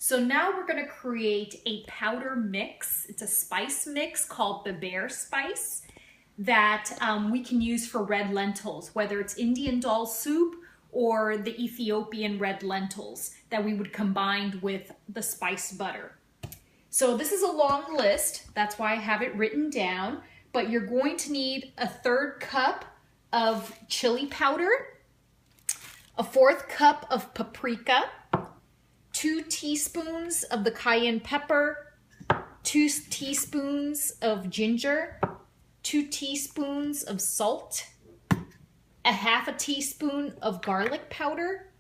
So now we're going to create a powder mix. It's a spice mix called Bebere spice that we can use for red lentils, whether it's Indian dal soup or the Ethiopian red lentils that we would combine with the spice butter. So this is a long list, that's why I have it written down, but you're going to need a 1/3 cup of chili powder, a 1/4 cup of paprika, 2 teaspoons of the cayenne pepper, 2 teaspoons of ginger, 2 teaspoons of salt, a 1/2 teaspoon of garlic powder,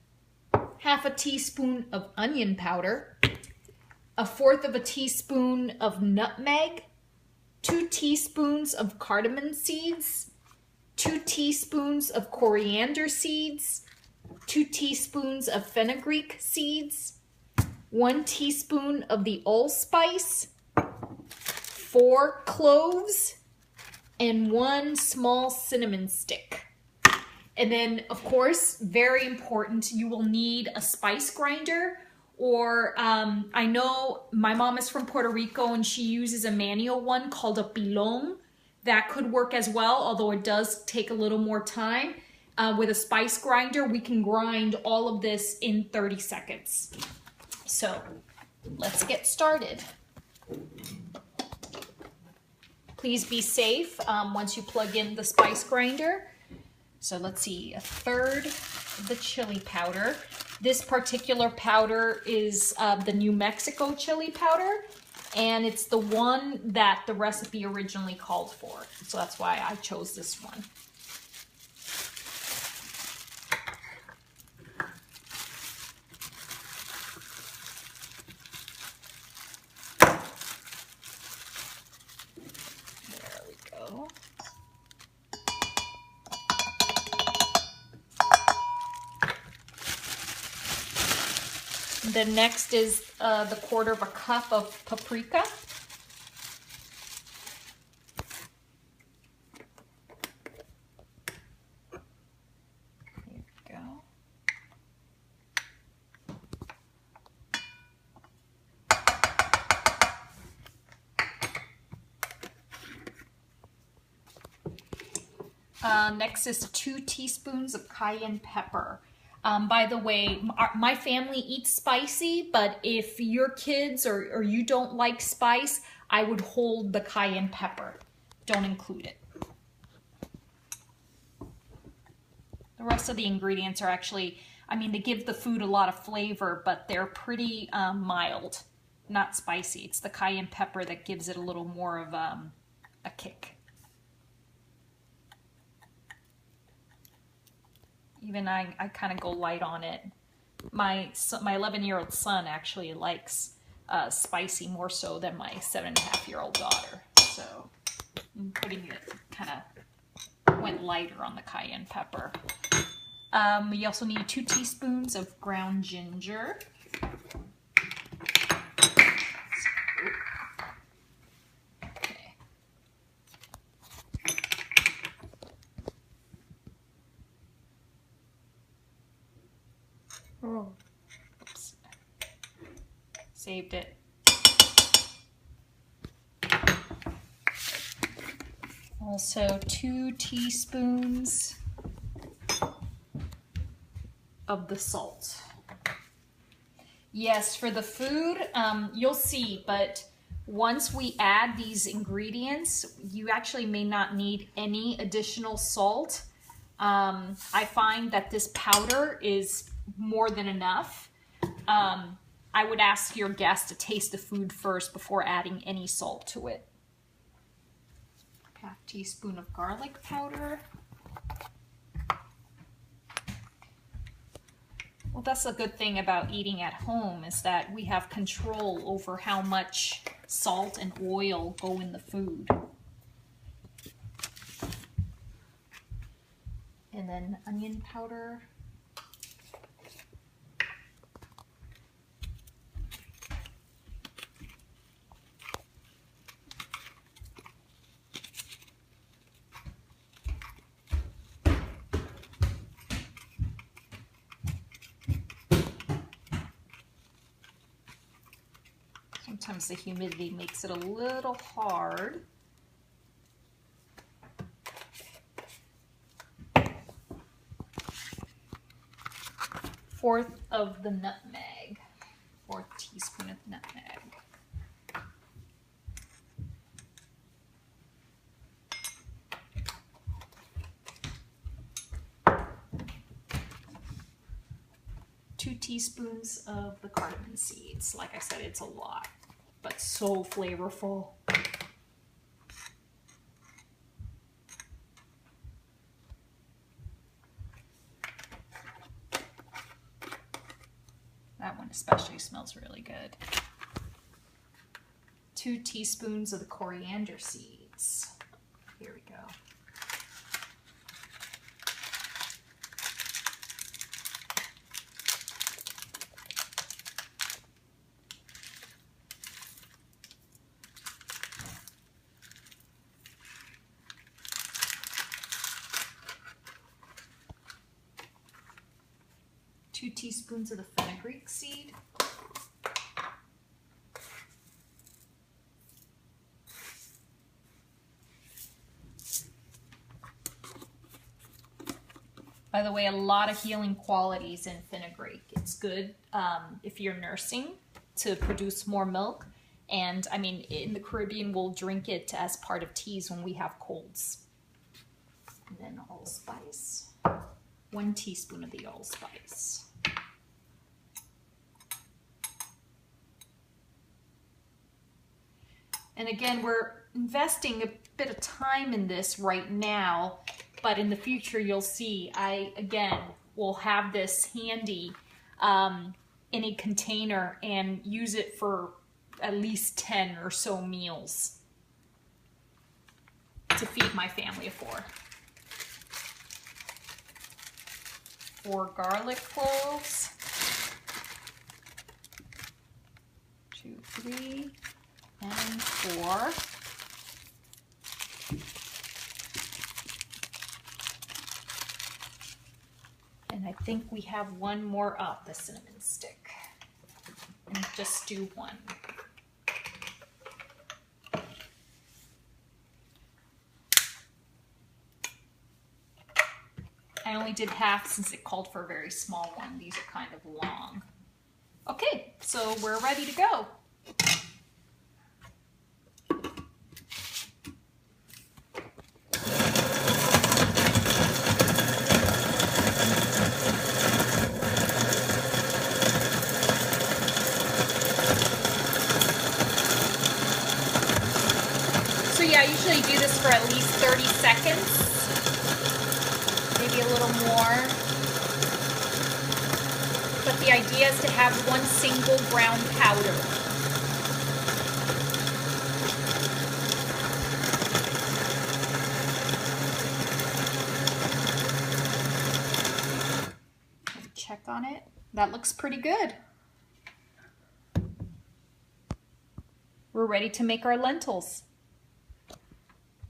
1/2 teaspoon of onion powder, a 1/4 teaspoon of nutmeg, 2 teaspoons of cardamom seeds, 2 teaspoons of coriander seeds, 2 teaspoons of fenugreek seeds, 1 teaspoon of the allspice, 4 cloves, and 1 small cinnamon stick. And then, of course, very important, you will need a spice grinder, or I know my mom is from Puerto Rico and she uses a manual one called a pilon. That could work as well, although it does take a little more time. With a spice grinder, we can grind all of this in 30 seconds. So let's get started. Please be safe once you plug in the spice grinder. So let's see, a 1/3 of the chili powder. This particular powder is the New Mexico chili powder, and it's the one that the recipe originally called for. So that's why I chose this one. There we go. The next is the 1/4 cup of paprika. Here we go. Next is 2 teaspoons of cayenne pepper. By the way, my family eats spicy, but if your kids or you don't like spice, I would hold the cayenne pepper. Don't include it. The rest of the ingredients are actually, I mean, they give the food a lot of flavor, but they're pretty mild, not spicy. It's the cayenne pepper that gives it a little more of a kick. Even I kind of go light on it. My 11-year-old son actually likes spicy more so than my 7.5-year-old daughter. So I'm putting it kind of went lighter on the cayenne pepper. You also need 2 teaspoons of ground ginger. Oh, oops. Saved it. Also 2 teaspoons of the salt. Yes, for the food, you'll see, but once we add these ingredients, you actually may not need any additional salt. I find that this powder is more than enough. I would ask your guests to taste the food first before adding any salt to it. 1/2 teaspoon of garlic powder. Well, that's a good thing about eating at home, is that we have control over how much salt and oil go in the food. And then onion powder. Sometimes the humidity makes it a little hard. Fourth of the nutmeg, 4th teaspoon of nutmeg. Two teaspoons of the cardamom seeds. Like I said, it's a lot, but so flavorful. That one especially smells really good. 2 teaspoons of the coriander seeds. Here we go. Two teaspoons of the fenugreek seed. By the way, a lot of healing qualities in fenugreek. It's good if you're nursing to produce more milk. And I mean, in the Caribbean, we'll drink it as part of teas when we have colds. And then allspice. 1 teaspoon of the allspice. And again, we're investing a bit of time in this right now, but in the future you'll see I, again, will have this handy in a container and use it for at least 10 or so meals to feed my family of 4. 4 garlic cloves. 2, 3, and 4. And I think we have one more up, the cinnamon stick. And just do 1. I only did half since it called for a very small one. These are kind of long. Okay, so we're ready to go. So yeah, I usually do this for at least 30 seconds. Maybe a little more. But the idea is to have one single brown powder. Check on it. That looks pretty good. We're ready to make our lentils.